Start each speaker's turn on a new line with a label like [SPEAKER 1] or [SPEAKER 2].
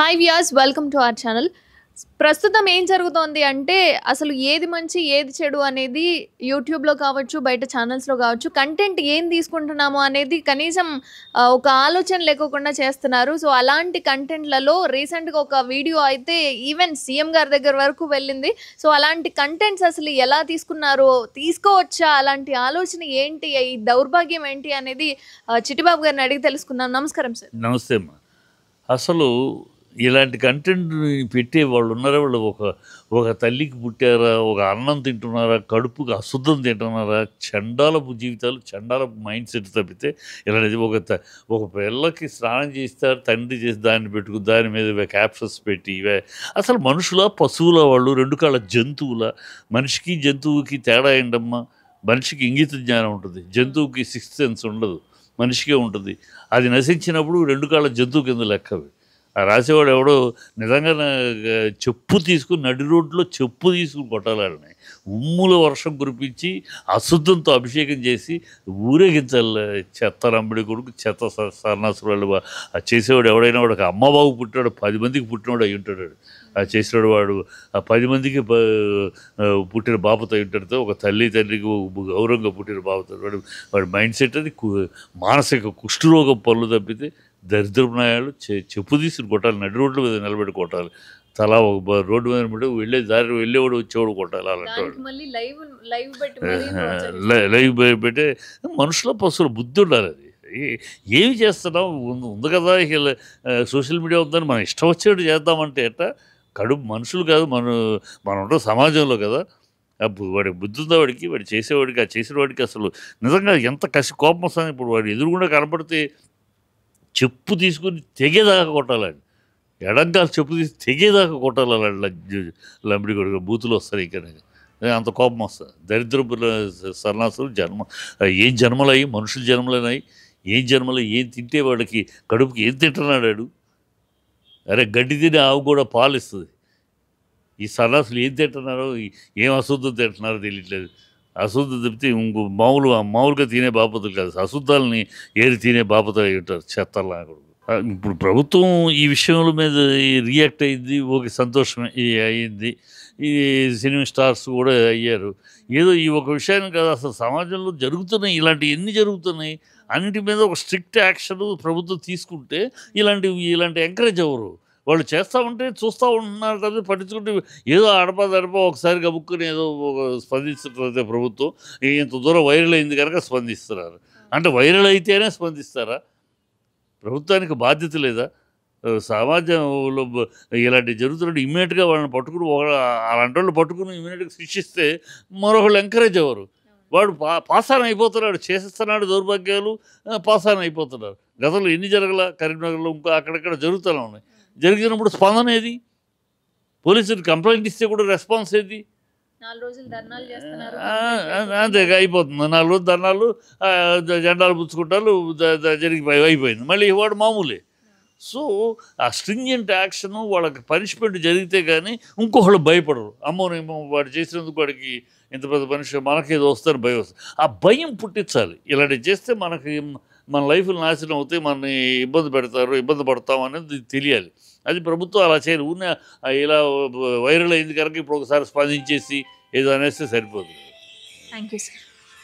[SPEAKER 1] Hi viewers welcome to our channel. ప్రస్తుతం ఏం జరుగుతోంది అంటే అసలు ఏది మంచి ఏది చెడు అనేది యూట్యూబ్లో కావచ్చు, బయట ఛానల్స్లో కావచ్చు, కంటెంట్ ఏం తీసుకుంటున్నాము అనేది కనీసం ఒక ఆలోచన లేకోకుండా చేస్తున్నారు. సో అలాంటి కంటెంట్లలో రీసెంట్గా ఒక వీడియో అయితే ఈవెన్ సీఎం గారి దగ్గర వరకు వెళ్ళింది. సో అలాంటి కంటెంట్స్ అసలు ఎలా తీసుకున్నారో, తీసుకోవచ్చా, అలాంటి ఆలోచన ఏంటి, ఈ దౌర్భాగ్యం ఏంటి అనేది చిట్టిబాబు గారిని అడిగి తెలుసుకుందాం. నమస్కారం సార్.
[SPEAKER 2] నమస్తే అమ్మా. అసలు ఇలాంటి కంటెంట్ పెట్టే వాళ్ళు ఉన్నారా? వాళ్ళు ఒక తల్లికి పుట్టారా, ఒక అన్నం తింటున్నారా, కడుపుకి అశుద్ధం తింటున్నారా, చండాలపు జీవితాలు, చండాలపు మైండ్ సెట్ తప్పితే ఇలాంటిది ఒక పిల్లకి స్నానం చేస్తారు, తండ్రి చేసి దాన్ని పెట్టుకుని దాని మీద క్యాప్షన్స్ పెట్టి అసలు మనుషుల పశువుల వాళ్ళు రెండు కాళ్ళ జంతువుల. మనిషికి జంతువుకి తేడా ఏంటమ్మా? మనిషికి ఇంగిత జ్ఞానం ఉంటుంది, జంతువుకి సిక్స్త్ సెన్స్ ఉండదు, మనిషికే ఉంటుంది. అది నశించినప్పుడు రెండు కాళ్ళ జంతువు కింద లెక్కవి. ఆ రాసేవాడు ఎవడో నిజంగా చెప్పు తీసుకుని నడి రోడ్లో చెప్పు తీసుకుని కొట్టాలని ఉమ్ముల వర్షం కురిపించి అశుద్ధంతో అభిషేకం చేసి ఊరేగించాలి. చెత్త రంబడి కొడుకు, చెత్త సన్నాసులు చేసేవాడు ఎవడైనా వాడు అమ్మబాబు పుట్టినాడు, 10 మందికి పుట్టినవాడు అయి ఉంటాడు. చేసినాడు వాడు ఆ 10 మందికి పుట్టిన బాపత అయి ఉంటాడు. ఒక తల్లి తండ్రికి గౌరవంగా పుట్టిన బాపత వాడి మైండ్ సెట్ అది మానసిక కుష్ఠరోగం పనులు తప్పితే దరిద్రపు నాయాలు చెప్పు తీసుకుని కొట్టాలి, నడి రోడ్ల మీద నిలబెట్టి కొట్టాలి. తలా ఒక రోడ్డు మీద వెళ్ళే దారి వెళ్ళేవాడు వచ్చేవాడు కొట్టాలి. అలాంటి లైవ్ పెట్టే మనుషుల పశువుల బుద్ధి ఉండాలి. అది ఏమి చేస్తున్నాం ఉంది కదా, సోషల్ మీడియా ఉందని మనం ఇష్టం వచ్చేట్టు చేద్దామంటే ఎట్టా? కడుపు మనుషులు కాదు, మనం ఉంటాం సమాజంలో కదా. వాడికి బుద్ధి ఉందా? వాడు చేసేవాడికి, ఆ చేసిన వాడికి అసలు నిజంగా ఎంత కసి కోపం వస్తుంది. ఇప్పుడు వాడు ఎదురుగుండా కనపడితే చెప్పు తీసుకుని తెగేదాకా కొట్టాలండి. ఎడంగాలు చెప్పు తీసి తెగేదాకా కొట్టాలి. అలాంటి లంబడి కొడుకు బూతులు వస్తారు. ఇంకా అంత కోపం వస్తుంది. దరిద్రపు సన్నాసులు ఏం జన్మలయ్యి, మనుషుల జన్మలైనాయి. ఏం జన్మలు ఏం తింటే వాడికి కడుపుకి ఏం తింటున్నాడు? అరే గడ్డి తిని ఆవు కూడా పాలు ఇస్తుంది. ఈ సన్నాసులు ఏం తింటున్నారో, ఏం అశుద్ధం తింటున్నారో తెలియట్లేదు. అశుద్ధం తప్పితే మామూలుగా తినే బాపతులు కాదు, అశుద్ధాలని ఏరి తినే బాపతులు అయి ఉంటారు చెత్తలా. ఇప్పుడు ప్రభుత్వం ఈ విషయాల మీద రియాక్ట్ అయింది, ఓకే, సంతోషమే అయ్యింది. ఈ సినిమా స్టార్స్ కూడా అయ్యారు. ఏదో ఈ ఒక విషయాన్ని కాదు, అసలు సమాజంలో జరుగుతున్నాయి ఇలాంటి ఎన్ని జరుగుతున్నాయి, అన్నిటి మీద ఒక స్ట్రిక్ట్ యాక్షన్ ప్రభుత్వం తీసుకుంటే ఇలాంటి ఎంకరేజ్ అవ్వరు. వాళ్ళు చేస్తూ ఉంటే చూస్తూ ఉంటున్నారు కదా, పట్టించుకుంటే ఏదో అడప ఒకసారి గబుక్కుని ఏదో స్పందిస్తుంటుంది ప్రభుత్వం. ఇంత దూరం వైరల్ అయింది కనుక స్పందిస్తున్నారు. అంటే వైరల్ అయితేనే స్పందిస్తారా? ప్రభుత్వానికి బాధ్యత లేదా? సమాజంలో ఇలాంటివి జరుగుతున్నట్టు ఇమ్మీడియట్గా వాళ్ళని పట్టుకుని అలాంటి వాళ్ళు పట్టుకుని ఇమ్మీడియట్గా శిక్షిస్తే మరొకళ్ళు ఎంకరేజ్ అవ్వరు. వాడు పాసాన్ అయిపోతున్నాడు, చేసేస్తున్నాడు దౌర్భాగ్యాలు, పాసాన్ అయిపోతున్నారు. గతంలో ఎన్ని జరగల, కరీంనగర్లో ఇంకా అక్కడక్కడ జరుగుతూనే ఉన్నాయి. జరిగినప్పుడు స్పందన ఏది? పోలీసులు కంప్లైంట్ ఇస్తే కూడా రెస్పాన్స్ ఏది? అంతేగా అయిపోతుంది. 4 రోజులు ధర్నాలు, జెండాలు పుచ్చుకుంటారు, అయిపోయింది. మళ్ళీ వాడు మామూలే. సో ఆ స్ట్రింజెంట్ యాక్షన్, వాళ్ళకి పనిష్మెంట్ జరిగితే కానీ ఇంకొకళ్ళు భయపడరు. అమ్మోనేమో వాడు చేసినందుకు వాడికి ఇంత పెద్ద పనిష్మెంట్ మనకేదో వస్తుందని భయం వస్తుంది. ఆ భయం పుట్టించాలి. ఇలాంటివి చేస్తే మన లైఫ్లు నాశనం అవుతాయి, మనని ఇబ్బంది పడతాం అనేది తెలియాలి. అది ప్రభుత్వం అలా చేయరు. ఇలా వైరల్ అయింది కనుక ఇప్పుడు ఒకసారి స్పందించేసి ఏదో అనేస్తే సరిపోతుంది.
[SPEAKER 1] Thank you sir.